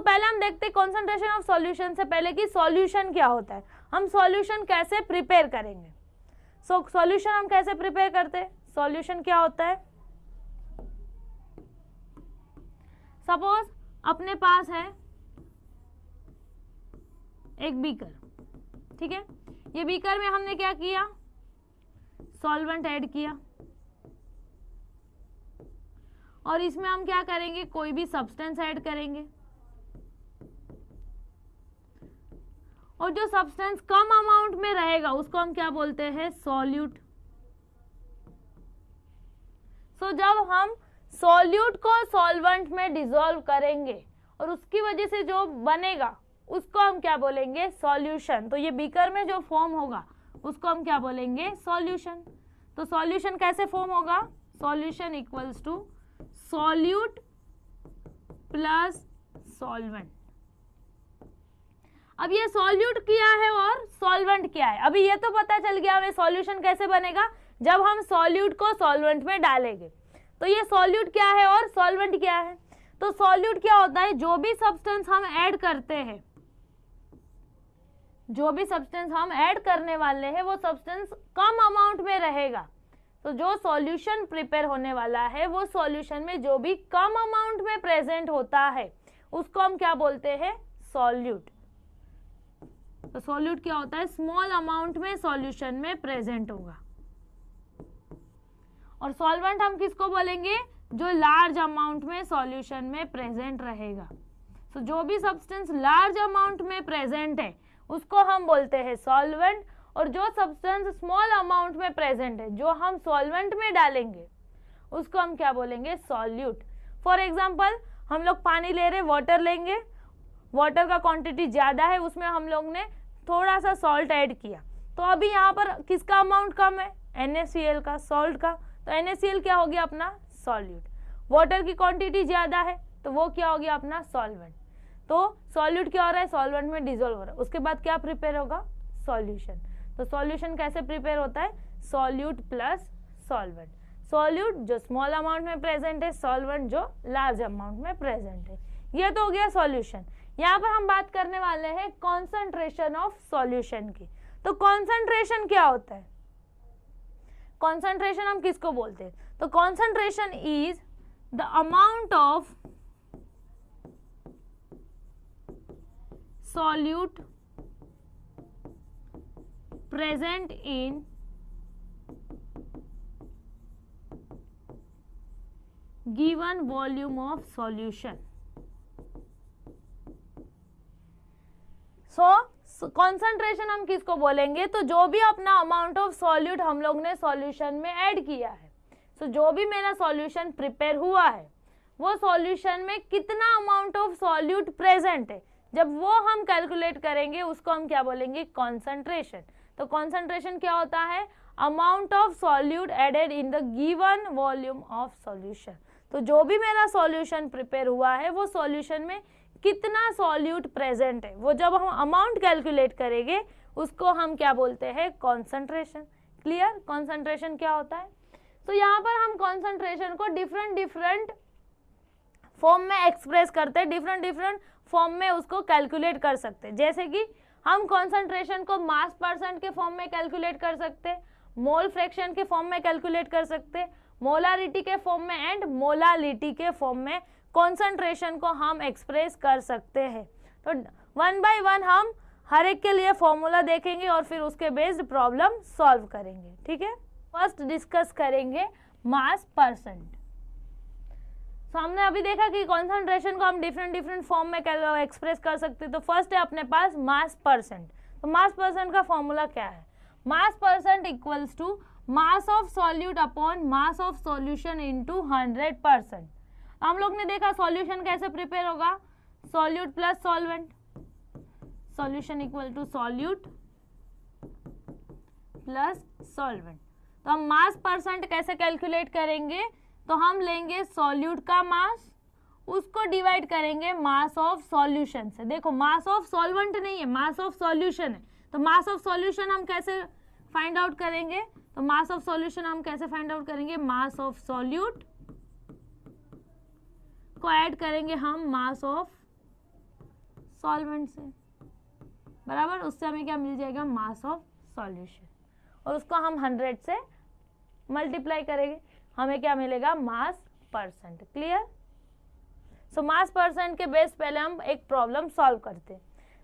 पहले हम देखते हैं कॉन्सेंट्रेशन ऑफ सॉल्यूशन से पहले कि सॉल्यूशन क्या होता है, हम सॉल्यूशन कैसे प्रिपेयर करेंगे। सॉल्यूशन हम कैसे प्रिपेयर करते हैं, सॉल्यूशन क्या होता है, सपोज अपने पास है एक बीकर, ठीक है, ये बीकर में हमने क्या किया, सॉल्वेंट ऐड किया, और इसमें हम क्या करेंगे, कोई भी सब्सटेंस ऐड करेंगे, और जो सब्सटेंस कम अमाउंट में रहेगा उसको हम क्या बोलते हैं, सॉल्यूट। सो जब हम सॉल्यूट को सॉल्वेंट में डिसॉल्व करेंगे और उसकी वजह से जो बनेगा उसको हम क्या बोलेंगे, सॉल्यूशन। तो ये बीकर में जो फॉर्म होगा उसको हम क्या बोलेंगे, सॉल्यूशन। तो सॉल्यूशन कैसे फॉर्म होगा, solution equals to solute plus solvent. अब ये सॉल्यूट क्या है और सॉल्वेंट क्या है, अभी ये तो पता चल गया हमें सॉल्यूशन कैसे बनेगा, जब हम सॉल्यूट को सॉल्वेंट में डालेंगे। तो ये सॉल्यूट क्या है और सॉल्वेंट क्या है, तो सॉल्यूट क्या होता है, जो भी सब्सटेंस हम ऐड करते हैं, जो भी सब्सटेंस हम ऐड करने वाले हैं वो सब्सटेंस कम अमाउंट में रहेगा। तो जो सॉल्यूशन प्रिपेयर होने वाला है वो सॉल्यूशन में जो भी कम अमाउंट में प्रेजेंट होता है उसको हम क्या बोलते हैं, सॉल्यूट। तो सॉल्यूट क्या होता है, स्मॉल अमाउंट में सॉल्यूशन में प्रेजेंट होगा। और सॉल्वेंट हम किसको बोलेंगे, जो लार्ज अमाउंट में सॉल्यूशन में प्रेजेंट रहेगा। तो जो भी सब्सटेंस लार्ज अमाउंट में प्रेजेंट है उसको हम बोलते हैं सॉल्वेंट, और जो सब्सटेंस स्मॉल अमाउंट में प्रेजेंट है जो हम सॉल्वेंट में डालेंगे उसको हम क्या बोलेंगे, सॉल्यूट। फॉर एग्जांपल हम लोग पानी ले रहे, वाटर लेंगे, वाटर का क्वांटिटी ज़्यादा है, उसमें हम लोग ने थोड़ा सा सॉल्ट ऐड किया, तो अभी यहाँ पर किसका अमाउंट कम है, NaCl का, सॉल्ट का, तो NaCl क्या हो गया अपना सॉल्यूट। वाटर की क्वांटिटी ज़्यादा है तो वो क्या हो गया अपना सॉल्वेंट। तो सॉल्यूट क्या हो रहा है, सॉल्वेंट में डिसॉल्व हो रहा है, उसके बाद क्या प्रिपेयर होगा, सॉल्यूशन। तो सॉल्यूशन कैसे प्रिपेयर होता है, सॉल्यूट प्लस सॉल्वेंट। सॉल्यूट जो स्मॉल अमाउंट में प्रेजेंट है, सॉल्वेंट जो लार्ज अमाउंट में प्रेजेंट है। ये तो हो गया सॉल्यूशन। यहाँ पर हम बात करने वाले हैं कॉन्सेंट्रेशन ऑफ सॉल्यूशन की। तो कॉन्सेंट्रेशन क्या होता है, कॉन्सेंट्रेशन हम किसको बोलते हैं, तो concentration is the amount of solute present in given volume of solution. So concentration हम किसको बोलेंगे, तो जो भी अपना अमाउंट ऑफ सॉल्यूट हम लोग ने सॉल्यूशन में ऐड किया है, तो जो भी मेरा सॉल्यूशन प्रिपेयर हुआ है वो सॉल्यूशन में कितना अमाउंट ऑफ सॉल्यूट प्रेजेंट है, जब वो हम कैलकुलेट करेंगे उसको हम क्या बोलेंगे, कॉन्सेंट्रेशन। तो कॉन्सेंट्रेशन क्या होता है, amount of solute added in the given volume of solution. तो जो भी मेरा सॉल्यूशन प्रिपेयर हुआ है वो सॉल्यूशन में कितना सॉल्यूट प्रेजेंट है, वो जब हम अमाउंट कैलकुलेट करेंगे उसको हम क्या बोलते हैं, कॉन्सेंट्रेशन। क्लियर, कॉन्सेंट्रेशन क्या होता है। तो यहाँ पर हम कॉन्सेंट्रेशन को डिफरेंट फॉर्म में एक्सप्रेस करते हैं, डिफरेंट फॉर्म में उसको कैलकुलेट कर सकते हैं। जैसे कि हम कॉन्सेंट्रेशन को मास परसेंट के फॉर्म में कैलकुलेट कर सकते हैं, मोल फ्रैक्शन के फॉर्म में कैलकुलेट कर सकते हैं, मोलारिटी के फॉर्म में एंड मोलालिटी के फॉर्म में कॉन्सेंट्रेशन को हम एक्सप्रेस कर सकते हैं। तो वन बाय वन हम हर एक के लिए फॉर्मूला देखेंगे और फिर उसके बेस्ड प्रॉब्लम सॉल्व करेंगे। ठीक है, फर्स्ट डिस्कस करेंगे मास परसेंट। तो हमने अभी देखा कि कॉन्सेंट्रेशन को हम डिफरेंट फॉर्म में एक्सप्रेस कर सकते हैं। तो फर्स्ट है अपने पास मास परसेंट। तो मास परसेंट का फॉर्मूला क्या है, mass percent equals to mass of solute upon mass of solution into 100%। हम लोग ने देखा सॉल्यूशन कैसे प्रिपेयर होगा, solute plus solvent, solution equal to solute plus solvent. तो हम मास परसेंट कैसे कैलकुलेट करेंगे, तो हम लेंगे सॉल्यूट का मास, उसको डिवाइड करेंगे मास ऑफ सॉल्यूशन से। देखो मास ऑफ सॉल्वेंट नहीं है, मास ऑफ सॉल्यूशन है। तो मास ऑफ सॉल्यूशन हम कैसे फाइंड आउट करेंगे, तो मास ऑफ सॉल्यूशन हम कैसे फाइंड आउट करेंगे, मास ऑफ सॉल्यूट को ऐड करेंगे हम मास ऑफ सॉल्वेंट से, बराबर। उससे हमें क्या मिल जाएगा, मास ऑफ सॉल्यूशन, और उसको हम 100 से मल्टीप्लाई करेंगे, हमें क्या मिलेगा, मास परसेंट। क्लियर। सो मास परसेंट के बेस पहले हम एक प्रॉब्लम सॉल्व करते हैं।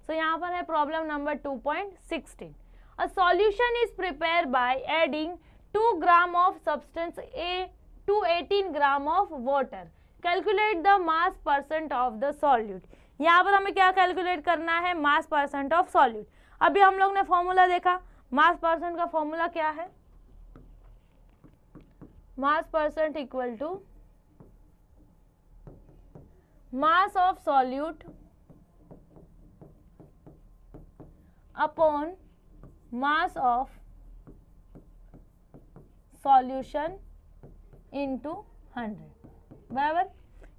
सो यहाँ पर है problem number 2.16। A solution is prepare by adding 2 gram of substance A to 18 gram of water. Calculate the mass percent of the solute. यहाँ पर हमें क्या कैलकुलेट करना है, मास परसेंट ऑफ सॉल्यूट। अभी हम लोग ने फॉर्मूला देखा, मास परसेंट का फॉर्मूला क्या है, mass percent equal to mass of solute upon mass of solution into 100, बराबर।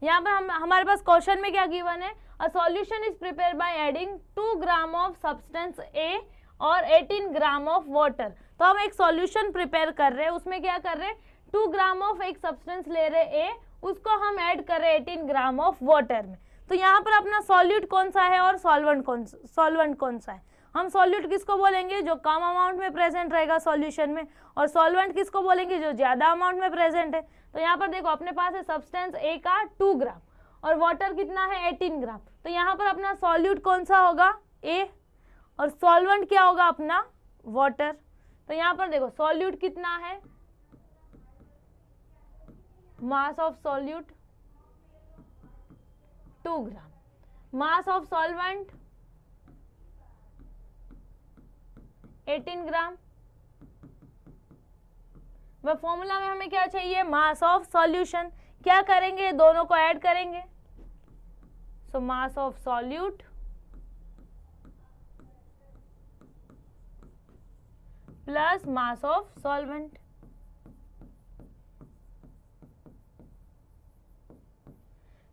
यहाँ पर हमारे पास क्वेश्चन में क्या गिवन है, a solution is prepare by adding 2 gram of substance A और 18 ग्राम ऑफ वाटर। तो हम एक सॉल्यूशन प्रिपेयर कर रहे हैं, उसमें क्या कर रहे हैं, 2 ग्राम ऑफ एक सब्सटेंस ले रहे ए, उसको हम ऐड कर रहे हैं 18 ग्राम ऑफ वाटर में। तो यहाँ पर अपना सॉल्यूट कौन सा है और सॉल्वेंट कौन सा है। हम सॉल्यूट किसको बोलेंगे, जो कम अमाउंट में प्रेजेंट रहेगा सॉल्यूशन में, और सॉल्वेंट किसको बोलेंगे, जो ज्यादा अमाउंट में प्रेजेंट है। तो यहाँ पर देखो अपने पास है सब्सटेंस ए का 2 ग्राम और वाटर कितना है 18 ग्राम। तो यहाँ पर अपना सॉल्यूट कौन सा होगा, ए, और सॉल्वेंट क्या होगा अपना, वाटर। तो यहाँ पर देखो सॉल्यूट कितना है, मास of solute 2 gram, mass of solvent 18 ग्राम। वह फॉर्मूला में हमें क्या चाहिए, मास ऑफ सॉल्यूशन। क्या करेंगे, दोनों को ऐड करेंगे। So mass of solute plus mass of solvent.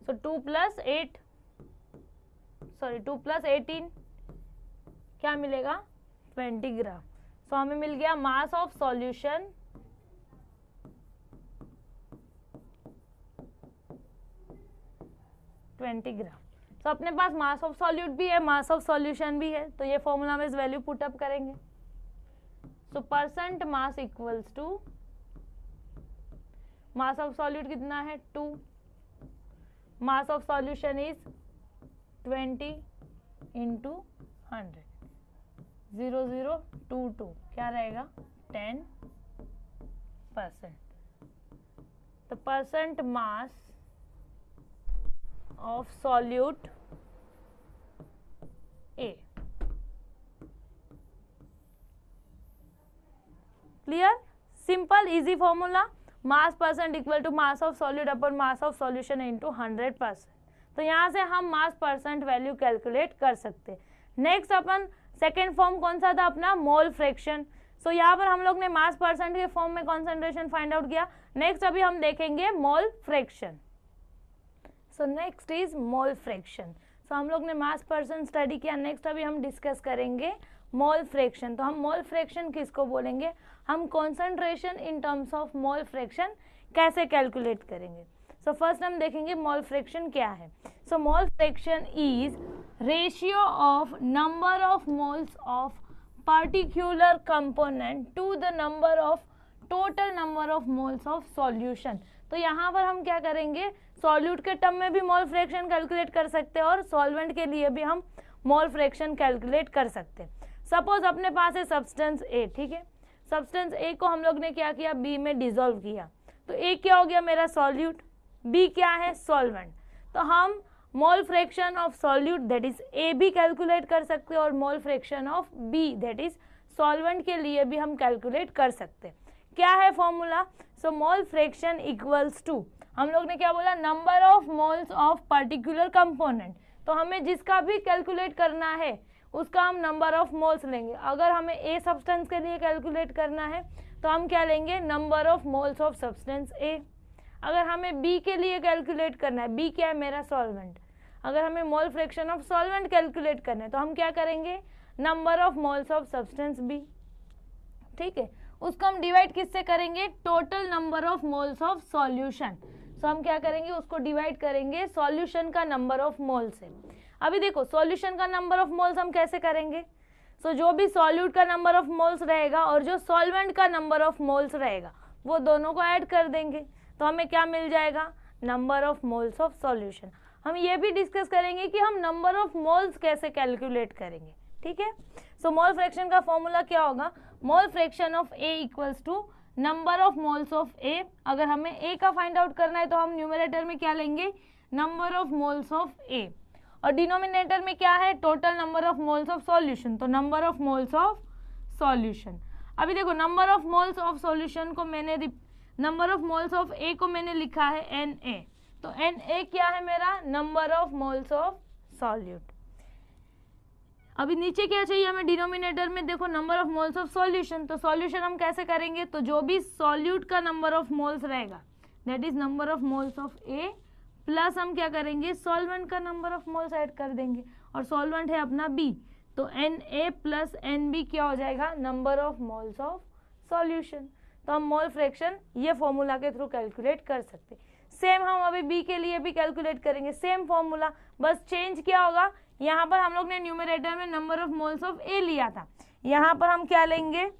So 2 + 18 क्या मिलेगा, 20 ग्राम। सो हमें मिल गया मास ऑफ सॉल्यूशन 20 ग्राम। तो अपने पास मास ऑफ सॉल्यूट भी है, मास ऑफ सॉल्यूशन भी है, तो ये फॉर्मूला में इस वैल्यू पुट अप करेंगे। So percent mass equals to mass of solute कितना है 2, mass of solution is 20 into 100, 0022 क्या रहेगा 10%। तो percent mass of solute A। Clear, simple easy formula, mass percent equal to mass of solute upon mass of solution into 100%। तो यहाँ से हम मास percent value calculate कर सकते हैं। नेक्स्ट अपन सेकेंड फॉर्म कौन सा था अपना, मोल फ्रैक्शन। सो यहाँ पर हम लोग ने मास परसेंट के फॉर्म में कॉन्सेंट्रेशन फाइंड आउट किया। नेक्स्ट अभी हम देखेंगे mole fraction. So next is mole fraction. So हम लोग ने मास परसेंट स्टडी किया, नेक्स्ट अभी हम डिस्कस करेंगे मोल फ्रैक्शन। तो हम मोल फ्रैक्शन किसको बोलेंगे, हम concentration in terms of mole fraction कैसे कैलकुलेट करेंगे। सो फर्स्ट हम देखेंगे मोल फ्रैक्शन क्या है। So mole fraction is ratio of number of moles of particular component to the number of total number of moles of solution. तो यहाँ पर हम क्या करेंगे, सॉल्यूट के टर्म में भी मोल फ्रैक्शन कैलकुलेट कर सकते हैं और सॉल्वेंट के लिए भी हम मोल फ्रैक्शन कैलकुलेट कर सकते हैं। सपोज अपने पास है सब्सटेंस ए, ठीक है, सब्सटेंस ए को हम लोग ने क्या किया, बी में डिसॉल्व किया। तो ए क्या हो गया मेरा सॉल्यूट, बी क्या है सॉल्वेंट। तो हम mole fraction of solute that is A भी कैलकुलेट कर सकते हैं और mole fraction of B that is solvent के लिए भी हम कैलकुलेट कर सकते हैं। क्या है formula, so mole fraction equals to, हम लोग ने क्या बोला, number of moles of particular component. तो हमें जिसका भी कैलकुलेट करना है उसका हम नंबर ऑफ मोल्स लेंगे। अगर हमें ए सब्सटेंस के लिए कैलकुलेट करना है तो हम क्या लेंगे, number of moles of substance A. अगर हमें बी के लिए कैलकुलेट करना है, बी क्या है मेरा सॉल्वेंट, अगर हमें mole fraction of solvent calculate करना है तो हम क्या करेंगे, number of moles of substance B. ठीक है, उसको हम डिवाइड किससे करेंगे, total number of moles of solution. So हम क्या करेंगे, उसको डिवाइड करेंगे सॉल्यूशन का नंबर ऑफ मोल से। अभी देखो सॉल्यूशन का नंबर ऑफ मोल्स हम कैसे करेंगे, सो जो भी सॉल्यूट का नंबर ऑफ मोल्स रहेगा और जो सॉल्वेंट का नंबर ऑफ मोल्स रहेगा वो दोनों को ऐड कर देंगे, तो हमें क्या मिल जाएगा, number of moles of solution. हम ये भी डिस्कस करेंगे कि हम नंबर ऑफ मोल्स कैसे कैलकुलेट करेंगे, ठीक है। सो मोल फ्रैक्शन का फॉर्मूला क्या होगा, mole fraction of A equals to number of moles of A. अगर हमें ए का फाइंड आउट करना है तो हम न्यूमरेटर में क्या लेंगे, number of moles of A, और डिनोमिनेटर में क्या है, total number of moles of solution, तो number of moles of solution. अभी देखो number of moles of solution को मैंने, number of moles of A को मैंने लिखा है Na, तो Na क्या है मेरा, number of moles of solute. अभी नीचे क्या चाहिए हमें, डिनोमिनेटर में देखो number of moles of solution, तो सॉल्यूशन हम कैसे करेंगे, तो जो भी सॉल्यूट का नंबर ऑफ मोल्स रहेगा that is number of moles of A, plus हम क्या करेंगे, सॉल्वेंट का नंबर ऑफ मोल्स ऐड कर देंगे, और सॉल्वेंट है अपना बी, तो Na प्लस Nb क्या हो जाएगा, number of moles of solution. तो हम मोल फ्रैक्शन ये फॉर्मूला के थ्रू कैलकुलेट कर सकते हैं। सेम हम अभी बी के लिए भी कैलकुलेट करेंगे, सेम फॉर्मूला, बस चेंज क्या होगा, यहाँ पर हम लोग ने न्यूमरेटर में number of moles of A लिया था, यहाँ पर हम क्या लेंगे,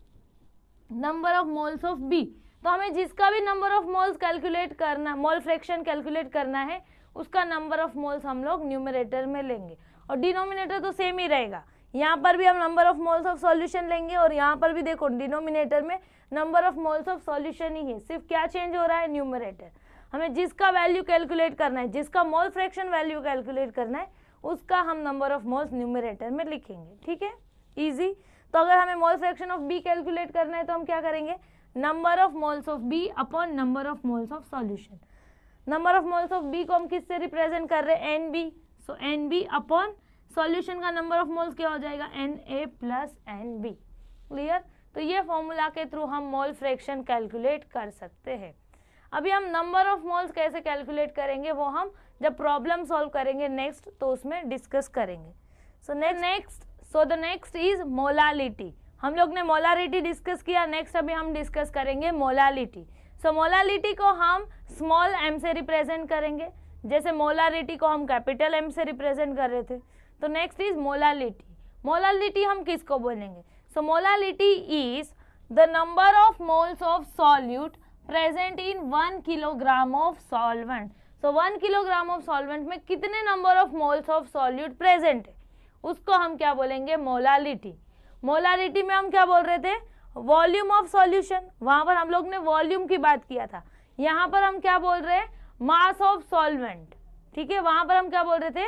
number of moles of B. तो हमें जिसका भी नंबर ऑफ मोल्स कैलकुलेट करना, मोल फ्रैक्शन कैलकुलेट करना है, उसका नंबर ऑफ मोल्स हम लोग न्यूमरेटर में लेंगे, और डिनोमिनेटर तो सेम ही रहेगा, यहाँ पर भी हम number of moles of solution लेंगे, और यहाँ पर भी देखो डिनोमिनेटर में number of moles of solution ही है, सिर्फ क्या चेंज हो रहा है, न्यूमरेटर। हमें जिसका वैल्यू कैलकुलेट करना है, जिसका मोल फ्रैक्शन वैल्यू कैलकुलेट करना है, उसका हम नंबर ऑफ मोल्स न्यूमरेटर में लिखेंगे, ठीक है, इजी। तो अगर हमें mole fraction of B calculate करना है तो हम क्या करेंगे, number of moles of B upon number of moles of solution. Number of moles of B को हम किससे रिप्रेजेंट कर रहे हैं, N B, so N B upon solution का नंबर ऑफ मोल्स क्या हो जाएगा, Na plus N B. Clear, तो ये फॉर्मूला के थ्रू हम मोल फ्रैक्शन कैलकुलेट कर सकते हैं। अभी हम नंबर ऑफ मोल्स कैसे कैलकुलेट करेंगे वो हम जब प्रॉब्लम सॉल्व करेंगे नेक्स्ट, तो उसमें डिस्कस करेंगे। So the next is molality. हम लोग ने मोलारिटी डिस्कस किया, नेक्स्ट अभी हम डिस्कस करेंगे मोलालिटी। सो मोलालिटी को हम स्मॉल m से रिप्रेजेंट करेंगे, जैसे मोलारिटी को हम कैपिटल M से रिप्रेजेंट कर रहे थे। तो नेक्स्ट इज मोलालिटी। मोलालिटी हम किसको बोलेंगे, so molality is the number of moles of solute present in 1 kilogram of solvent. So 1 kilogram of solvent में कितने number of moles of solute present है, उसको हम क्या बोलेंगे, मोलालिटी। मोलारिटी में हम क्या बोल रहे थे, वॉल्यूम ऑफ सॉल्यूशन, वहां पर हम लोग ने वॉल्यूम की बात किया था। यहाँ पर हम क्या बोल रहे हैं, मास ऑफ सॉल्वेंट, ठीक है। वहां पर हम क्या बोल रहे थे,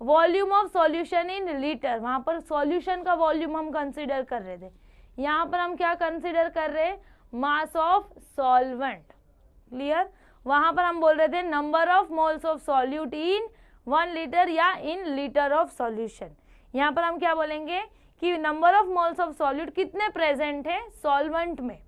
volume of solution in litre, वहां पर सॉल्यूशन का वॉल्यूम हम कंसीडर कर रहे थे। यहाँ पर हम क्या कंसीडर कर रहे हैं, मास ऑफ सॉल्वेंट। क्लियर, वहां पर हम बोल रहे थे number of moles of solute in 1 litre या इन लीटर ऑफ सॉल्यूशन। यहाँ पर हम क्या बोलेंगे कि number of moles of solute कितने प्रेजेंट है सॉल्वेंट में,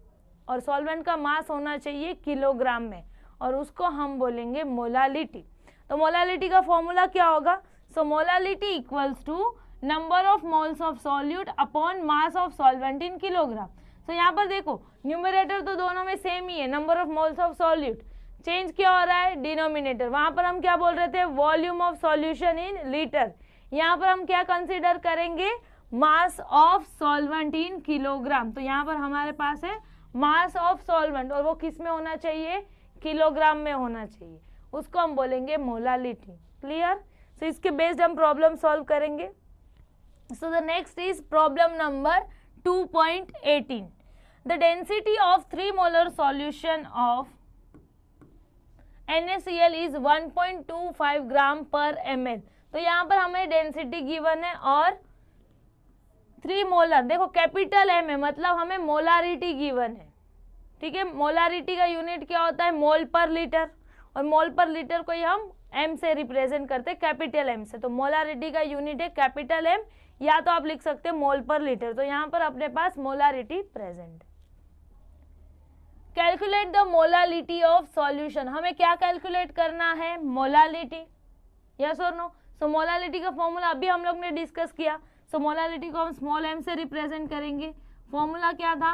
और सॉल्वेंट का मास होना चाहिए किलोग्राम में, और उसको हम बोलेंगे मोलालिटी। तो मोलालिटी का फॉर्मूला क्या होगा, so molality equals to number of moles of solute upon mass of solvent in kilogram. तो यहाँ पर देखो न्यूमरेटर तो दोनों में सेम ही है, number of moles of solute, change क्या हो रहा है, डिनोमिनेटर। वहां पर हम क्या बोल रहे थे, volume of solution in litre. यहाँ पर हम क्या कंसीडर करेंगे, mass of solvent in kilogram. तो यहाँ पर हमारे पास है मास ऑफ सॉल्वेंट, और वो किस में होना चाहिए, किलोग्राम में होना चाहिए, उसको हम बोलेंगे मोलालिटी। क्लियर, सो इसके बेस्ड हम प्रॉब्लम सॉल्व करेंगे। So the next is problem number 2.18। The density of 3 molar solution of NaCl is 1.25 ग्राम पर ml। तो यहाँ पर हमें डेंसिटी गिवन है और 3 मोलर, देखो कैपिटल M है, मतलब हमें मोलारिटी गिवन है, ठीक है। मोलारिटी का यूनिट क्या होता है, मोल पर लीटर, और मोल पर लीटर को ही हम M से रिप्रेजेंट करते हैं, कैपिटल M से। तो मोलारिटी का यूनिट है कैपिटल M, या तो आप लिख सकते हैं मोल पर लीटर। तो यहाँ पर अपने पास molarity present. Calculate the molality of solution, हमें क्या कैलकुलेट करना है, molality, yes or no. So molality का फॉर्मूला अभी हम लोग ने डिस्कस किया। सो मोलालिटी को हम स्मॉल m से रिप्रेजेंट करेंगे। फॉर्मूला क्या था,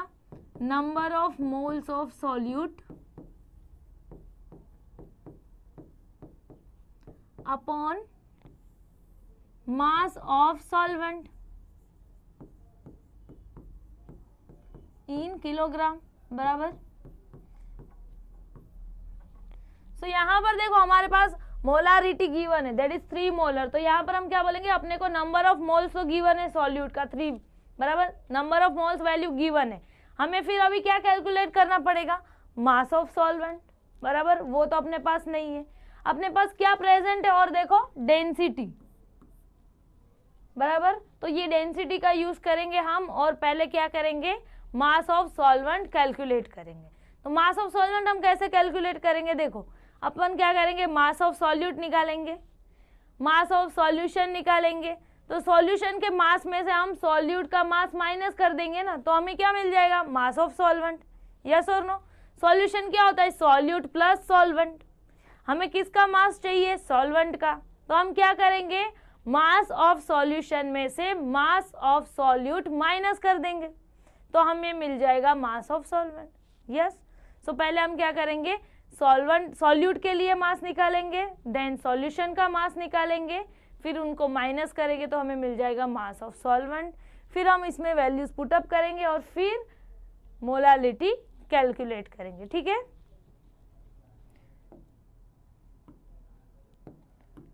number of moles of solute upon mass of solvent in kilogram बराबर। सो यहाँ पर देखो हमारे पास मोलारिटी गिवन है, दैट इज 3 मोलर। तो यहाँ पर हम क्या बोलेंगे, अपने को नंबर ऑफ मोल्स तो गिवन है सॉल्यूट का 3 बराबर, number of moles value given है। हमें फिर अभी क्या कैलकुलेट करना पड़ेगा, मास ऑफ सॉल्वेंट बराबर, वो तो अपने पास नहीं है। अपने पास क्या प्रेजेंट है, और देखो डेंसिटी बराबर, तो ये डेंसिटी का यूज करेंगे हम, और पहले क्या करेंगे, मास ऑफ सॉल्वेंट कैलकुलेट करेंगे। तो मास ऑफ सॉल्वेंट हम कैसे कैलकुलेट करेंगे, देखो अपन क्या करेंगे, मास ऑफ सॉल्यूट निकालेंगे, मास ऑफ सॉल्यूशन निकालेंगे। तो सॉल्यूशन के मास में से हम सॉल्यूट का मास माइनस कर देंगे ना, तो हमें क्या मिल जाएगा, मास of solvent. Yes or no, solution क्या होता है, सॉल्यूट प्लस सॉल्वेंट। हमें किसका मास चाहिए, सॉल्वेंट का। तो हम क्या करेंगे, मास ऑफ सॉल्यूशन में से मास ऑफ सॉल्यूट माइनस कर देंगे, तो हमें मिल जाएगा मास ऑफ सॉल्वेंट। यस, सो पहले हम क्या करेंगे, सॉल्वेंट सॉल्यूट के लिए मास निकालेंगे, देन सॉल्यूशन का मास निकालेंगे, फिर उनको माइनस करेंगे तो हमें मिल जाएगा मास ऑफ सॉल्वेंट। फिर हम इसमें वैल्यूज पुटअप करेंगे और फिर मोलालिटी कैलकुलेट करेंगे। ठीक है,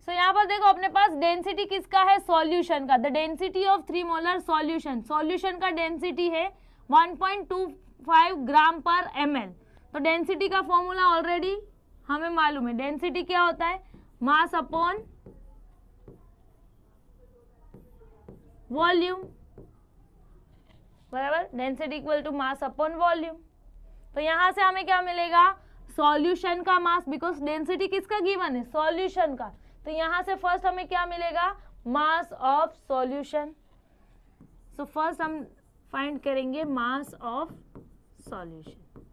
सो यहाँ पर देखो अपने पास डेंसिटी किसका है, सॉल्यूशन का। The density of 3 molar solution, solution का डेंसिटी है 1.25 ग्राम पर ml। तो डेंसिटी का फॉर्मूला ऑलरेडी हमें मालूम है, डेंसिटी क्या होता है, मास अपॉन वॉल्यूम बराबर, density equal to mass upon volume. तो यहां से हमें क्या मिलेगा, सॉल्यूशन का मास, बिकॉज डेंसिटी किसका गिवन है, सॉल्यूशन का। तो यहां से फर्स्ट हमें क्या मिलेगा, mass of solution. So first हम फाइंड करेंगे मास ऑफ सॉल्यूशन।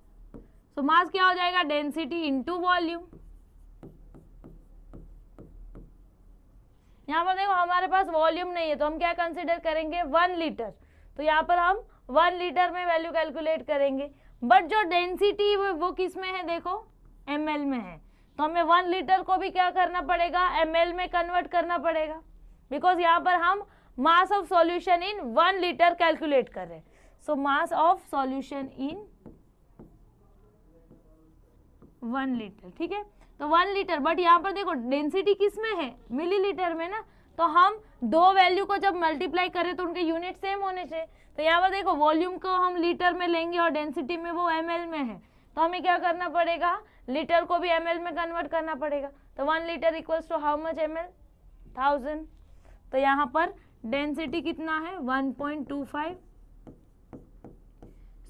सो मास क्या हो जाएगा, डेंसिटी इनटू वॉल्यूम। यहाँ पर देखो हमारे पास वॉल्यूम नहीं है, तो हम क्या कंसीडर करेंगे, 1 लीटर। तो यहाँ पर हम 1 लीटर में वैल्यू कैलकुलेट करेंगे, बट जो डेंसिटी वो किस में है, देखो ml में है। तो हमें 1 लीटर को भी क्या करना पड़ेगा, ml में कन्वर्ट करना पड़ेगा, बिकॉज यहाँ पर हम mass of solution in 1 litre calculate कर रहे हैं। So mass of solution in 1 litre. ठीक है, तो 1 लीटर, बट यहाँ पर देखो डेंसिटी किस में है, मिलीलीटर में ना। तो हम दो वैल्यू को जब मल्टीप्लाई करें तो उनके यूनिट सेम होने चाहिए। तो यहाँ पर देखो वॉल्यूम को हम लीटर में लेंगे और डेंसिटी में वो ml में है, तो हमें क्या करना पड़ेगा, लीटर को भी ml में कन्वर्ट करना पड़ेगा। तो 1 litre equals to how much ml, 1000। तो यहाँ पर डेंसिटी कितना है, 1.25।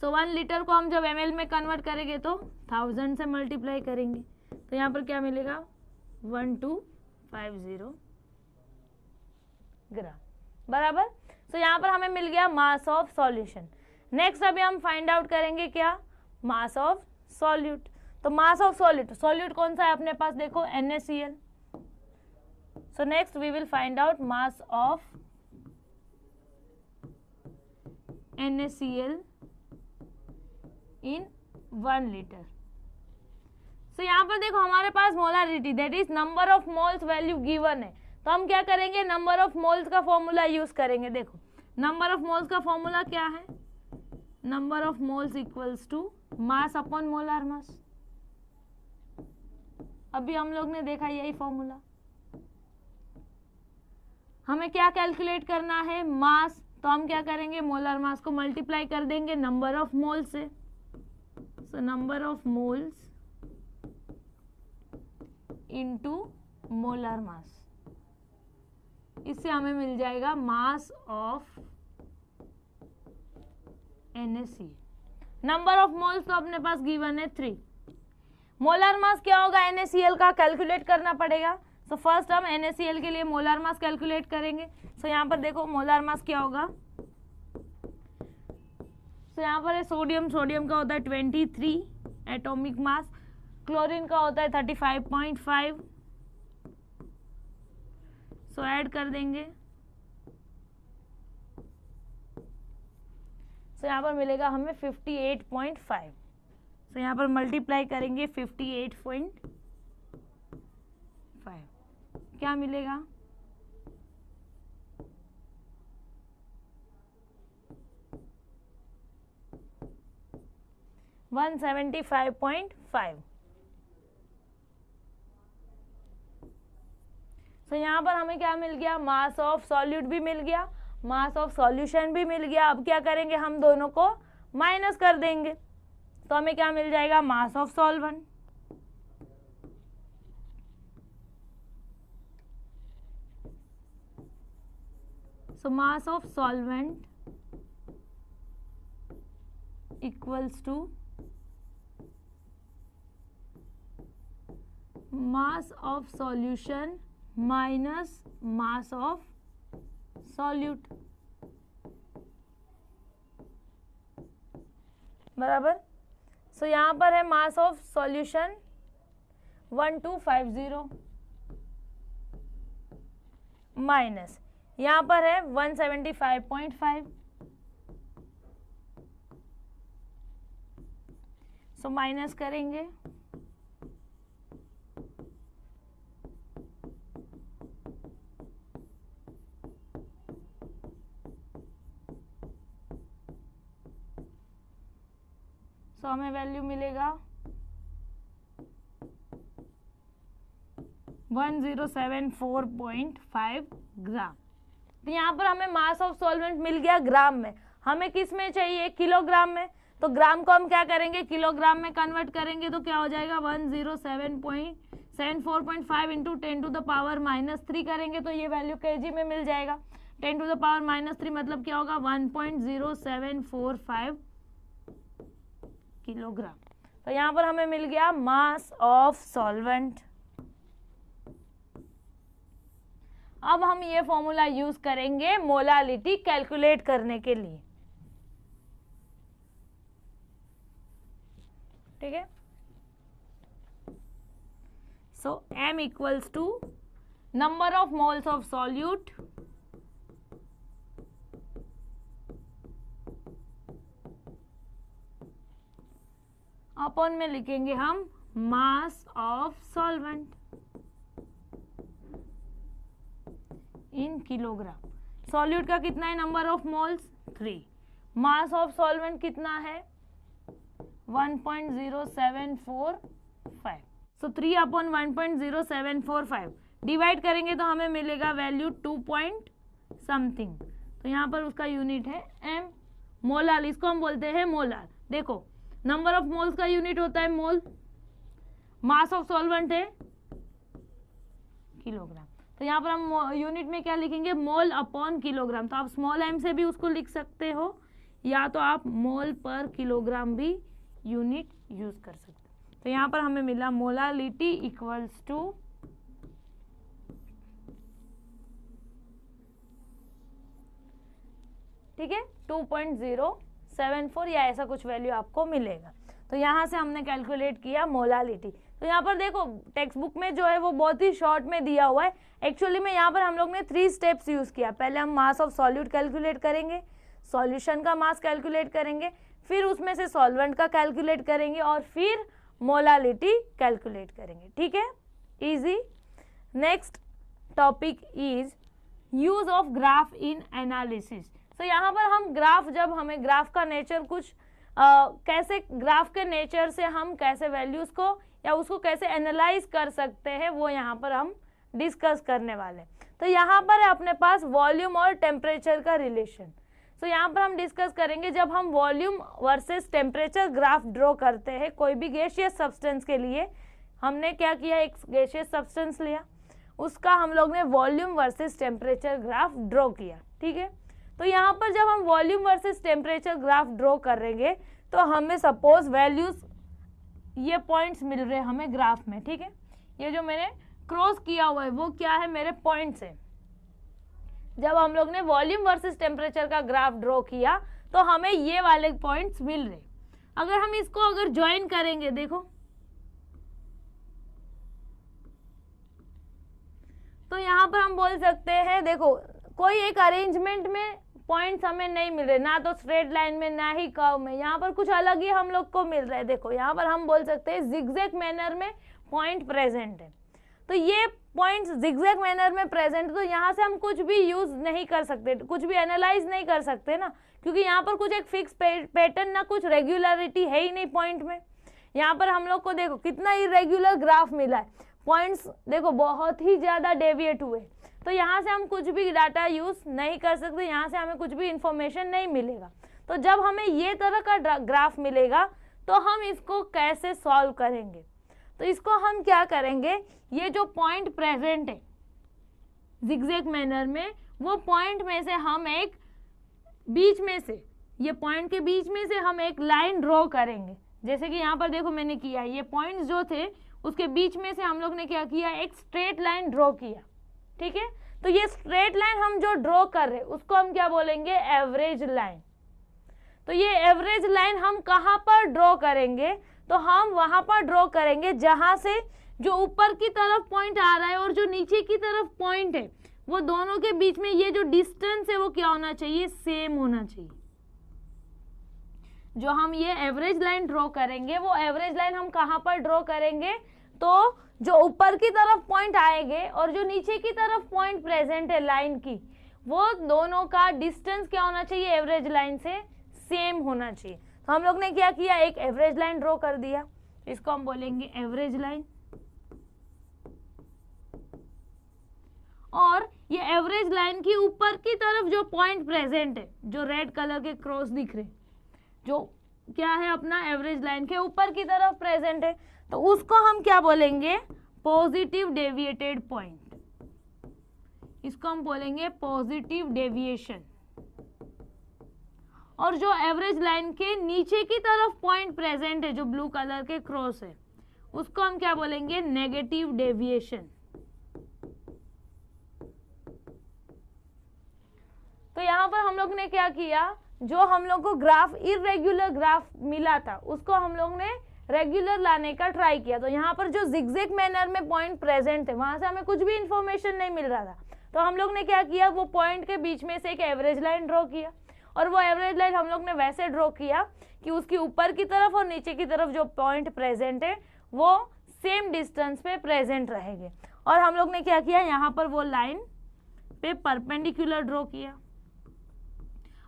सो 1 लीटर को हम जब ml में कन्वर्ट करेंगे तो 1000 से मल्टीप्लाई करेंगे, तो यहाँ पर क्या मिलेगा, 1250 ग्राम बराबर। सो यहाँ पर हमें मिल गया मास ऑफ सॉल्यूशन। नेक्स्ट अभी हम फाइंड आउट करेंगे क्या, मास ऑफ सॉल्यूट। तो मास ऑफ सॉल्यूट, सॉल्यूट कौन सा है अपने पास, देखो NaCl। So next we will find out mass of NaCl in 1 litre. So यहाँ पर देखो हमारे पास molarity, that is number of moles value given है। तो हम क्या करेंगे, नंबर ऑफ मोल्स का फॉर्मूला यूज करेंगे। देखो नंबर ऑफ मोल्स का फॉर्मूला क्या है, number of moles equals to mass upon molar mass. अभी हम लोग ने देखा यही फॉर्मूला। हमें क्या कैलकुलेट करना है, मास। तो हम क्या करेंगे, मोलार मास को मल्टीप्लाई कर देंगे नंबर ऑफ मोल से। So number of moles into molar mass, इससे हमें मिल जाएगा मास of NaCl। Number of moles तो अपने पास गिवन है 3। मोलार मास क्या होगा, NaCl का कैलकुलेट करना पड़ेगा। सो फर्स्ट हम NaCl के लिए मोलार मास कैलकुलेट करेंगे। सो यहाँ पर देखो मोलार मास क्या होगा, सो यहाँ पर है सोडियम, सोडियम का होता है 23 एटॉमिक मास, क्लोरीन का होता है 35.5। सो ऐड कर देंगे, सो यहाँ पर मिलेगा हमें 58.5। सो यहाँ पर मल्टीप्लाई करेंगे 58.5, क्या मिलेगा 175.5। तो यहाँ पर हमें क्या मिल गया, मास ऑफ सॉल्यूट भी मिल गया, मास ऑफ सॉल्यूशन भी मिल गया। अब क्या करेंगे, हम दोनों को माइनस कर देंगे, तो हमें क्या मिल जाएगा, मास of solvent. So mass of solvent equals to mass of solution minus mass of solute, बराबर। सो यहाँ पर है मास ऑफ सॉल्यूशन 1250 माइनस यहाँ पर है 175.5। सो माइनस करेंगे, सो हमें वैल्यू मिलेगा 1074.5 ग्राम। तो यहाँ पर हमें मास ऑफ सॉल्वेंट मिल गया ग्राम में, हमें किस में चाहिए, किलोग्राम में। तो ग्राम को हम क्या करेंगे, किलोग्राम में कन्वर्ट करेंगे, तो क्या हो जाएगा 107.74.5 इंटू 10⁻³ करेंगे तो ये वैल्यू केजी में मिल जाएगा। 10⁻³ मतलब क्या होगा, 1.0745 किलोग्राम। तो यहाँ पर हमें मिल गया मास ऑफ सॉल्वेंट। अब हम ये फॉर्मूला यूज करेंगे मोलालिटी कैलकुलेट करने के लिए, ठीक है। So m equals to number of moles of solute upon में लिखेंगे हम mass of solvent in kilogram. Solute का कितना है, number of moles 3, mass of solvent कितना है 1.0745। सो 3 अपॉन 1.0745 डिवाइड करेंगे तो हमें मिलेगा वैल्यू 2 पॉइंट समथिंग। तो यहाँ पर उसका यूनिट है एम। मोलार, इसको हम बोलते हैं मोलार। देखो नंबर ऑफ मोल्स का यूनिट होता है मोल, मास ऑफ सॉल्वेंट है किलोग्राम। तो यहाँ पर हम यूनिट में क्या लिखेंगे, मोल अपॉन किलोग्राम। तो आप स्मॉल m से भी उसको लिख सकते हो, या तो आप मोल पर किलोग्राम भी यूनिट यूज कर सकते हो। तो यहाँ पर हमें मिला मोलालिटी इक्वल्स टू ठीक है 2.074 या ऐसा कुछ वैल्यू आपको मिलेगा। तो यहाँ से हमने कैलकुलेट किया मोलालिटी। तो यहाँ पर देखो टेक्स्ट बुक में जो है वो बहुत ही शॉर्ट में दिया हुआ है। एक्चुअली में यहाँ पर हम लोग ने 3 स्टेप्स यूज किया। पहले हम मास ऑफ सॉल्यूट कैलकुलेट करेंगे, सॉल्यूशन का मास कैलकुलेट करेंगे, फिर उसमें से सॉल्वेंट का कैलकुलेट करेंगे और फिर मोलालिटी कैलकुलेट करेंगे, ठीक है, easy. Next topic is use of graph in analysis. तो यहाँ पर हम ग्राफ, जब हमें ग्राफ का नेचर कुछ कैसे, ग्राफ के नेचर से हम कैसे वैल्यूज को या उसको कैसे एनालाइज कर सकते हैं वो यहाँ पर हम डिस्कस करने वाले। तो यहाँ पर है अपने पास वॉल्यूम और टेम्परेचर का रिलेशन। तो यहाँ पर हम डिस्कस करेंगे जब हम volume versus temperature graph draw करते हैं कोई भी गैसियस सब्सटेंस के लिए। हमने क्या किया, एक गैसियस सब्सटेंस लिया, उसका हम लोग ने volume versus temperature graph draw किया, ठीक है। तो यहाँ पर जब हम volume versus temperature graph draw करेंगे तो हमें सपोज वैल्यूज ये पॉइंट्स मिल रहे हैं हमें ग्राफ में, ठीक है। ये जो मैंने क्रॉस किया हुआ है वो क्या है, मेरे पॉइंट्स है। जब हम लोग ने वॉल्यूम वर्सेस टेम्परेचर का ग्राफ ड्रॉ किया तो हमें ये वाले पॉइंट्स मिल रहे। अगर हम इसको अगर ज्वाइन करेंगे, देखो तो यहाँ पर हम बोल सकते हैं, देखो कोई एक अरेंजमेंट में पॉइंट्स हमें नहीं मिल रहे, ना तो स्ट्रेट लाइन में ना ही कर्व में, यहाँ पर कुछ अलग ही हम लोग को मिल रहा है। देखो यहाँ पर हम बोल सकते हैं जिगजैग मैनर में पॉइंट प्रेजेंट है। तो ये पॉइंट्स जिगजैग मैनर में प्रेजेंट, तो यहाँ से हम कुछ भी यूज नहीं कर सकते, कुछ भी एनालाइज नहीं कर सकते ना, क्योंकि यहाँ पर कुछ एक फिक्स पैटर्न ना कुछ रेगुलरिटी है ही नहीं पॉइंट में। यहाँ पर हम लोग को देखो कितना इरेग्युलर ग्राफ मिला है, पॉइंट्स देखो बहुत ही ज़्यादा डेविएट हुए, तो यहाँ से हम कुछ भी डाटा यूज नहीं कर सकते, यहाँ से हमें कुछ भी इंफॉर्मेशन नहीं मिलेगा। तो जब हमें ये तरह का ग्राफ मिलेगा तो हम इसको कैसे सॉल्व करेंगे, तो इसको हम क्या करेंगे, ये जो पॉइंट प्रेजेंट है जिगजैग मैनर में, वो पॉइंट में से हम एक बीच में से, ये पॉइंट के बीच में से हम एक लाइन ड्रॉ करेंगे। जैसे कि यहाँ पर देखो मैंने किया, ये पॉइंट्स जो थे उसके बीच में से हम लोग ने क्या किया, एक स्ट्रेट लाइन ड्रॉ किया, ठीक है। तो ये स्ट्रेट लाइन हम जो ड्रॉ कर रहे हैं उसको हम क्या बोलेंगे, एवरेज लाइन। तो ये एवरेज लाइन हम कहाँ पर ड्रॉ करेंगे, तो हम वहां पर ड्रॉ करेंगे जहां से जो ऊपर की तरफ पॉइंट आ रहा है और जो नीचे की तरफ पॉइंट है, वो दोनों के बीच में ये जो डिस्टेंस है वो क्या होना चाहिए, सेम होना चाहिए। जो हम ये एवरेज लाइन ड्रॉ करेंगे, वो एवरेज लाइन हम कहाँ पर ड्रॉ करेंगे, तो जो ऊपर की तरफ पॉइंट आएंगे और जो नीचे की तरफ पॉइंट प्रेजेंट है लाइन की, वो दोनों का डिस्टेंस क्या होना चाहिए, एवरेज लाइन से सेम होना चाहिए। तो हम लोग ने क्या किया, एक एवरेज लाइन ड्रॉ कर दिया, इसको हम बोलेंगे एवरेज लाइन। और ये एवरेज लाइन की ऊपर की तरफ जो पॉइंट प्रेजेंट है, जो रेड कलर के क्रॉस दिख रहे, जो क्या है अपना एवरेज लाइन के ऊपर की तरफ प्रेजेंट है, तो उसको हम क्या बोलेंगे, पॉजिटिव डेविएटेड पॉइंट। इसको हम बोलेंगे पॉजिटिव डेविएशन। और जो एवरेज लाइन के नीचे की तरफ पॉइंट प्रेजेंट है, जो ब्लू कलर के क्रॉस है, उसको हम क्या बोलेंगे, नेगेटिव डेविएशन। तो यहाँ पर हम लोग ने क्या किया, जो हम लोग को ग्राफ इरेग्युलर ग्राफ मिला था उसको हम लोग ने रेगुलर लाने का ट्राई किया। तो यहाँ पर जो जिगजैग मैनर में पॉइंट प्रेजेंट थे वहां से हमें कुछ भी इंफॉर्मेशन नहीं मिल रहा था, तो हम लोग ने क्या किया, वो पॉइंट के बीच में से एक एवरेज लाइन ड्रॉ किया। और वो एवरेज लाइन हम लोग ने वैसे ड्रॉ किया कि उसकी ऊपर की तरफ और नीचे की तरफ जो पॉइंट प्रेजेंट है वो सेम डिस्टेंस पे प्रेजेंट रहेंगे। और हम लोग ने क्या किया, यहाँ पर वो लाइन पे परपेंडिकुलर ड्रॉ किया,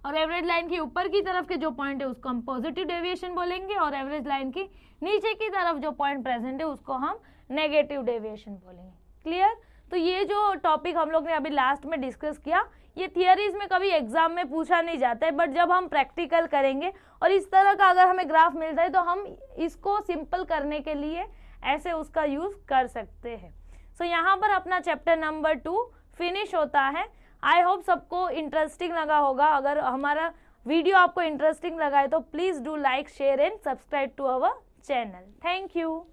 और एवरेज लाइन की ऊपर की तरफ के जो पॉइंट है उसको हम पॉजिटिव डेविएशन बोलेंगे, और एवरेज लाइन की नीचे की तरफ जो पॉइंट प्रेजेंट है उसको हम नेगेटिव डेविएशन बोलेंगे। क्लियर। तो ये जो टॉपिक हम लोग ने अभी लास्ट में डिस्कस किया, ये थियरीज में कभी एग्जाम में पूछा नहीं जाता है, बट जब हम प्रैक्टिकल करेंगे और इस तरह का अगर हमें ग्राफ मिलता है तो हम इसको सिंपल करने के लिए ऐसे उसका यूज कर सकते हैं। सो यहाँ पर अपना चैप्टर नंबर 2 फिनिश होता है। आई होप सबको इंटरेस्टिंग लगा होगा। अगर हमारा वीडियो आपको इंटरेस्टिंग लगा है तो please do like, share and subscribe to our channel. Thank you.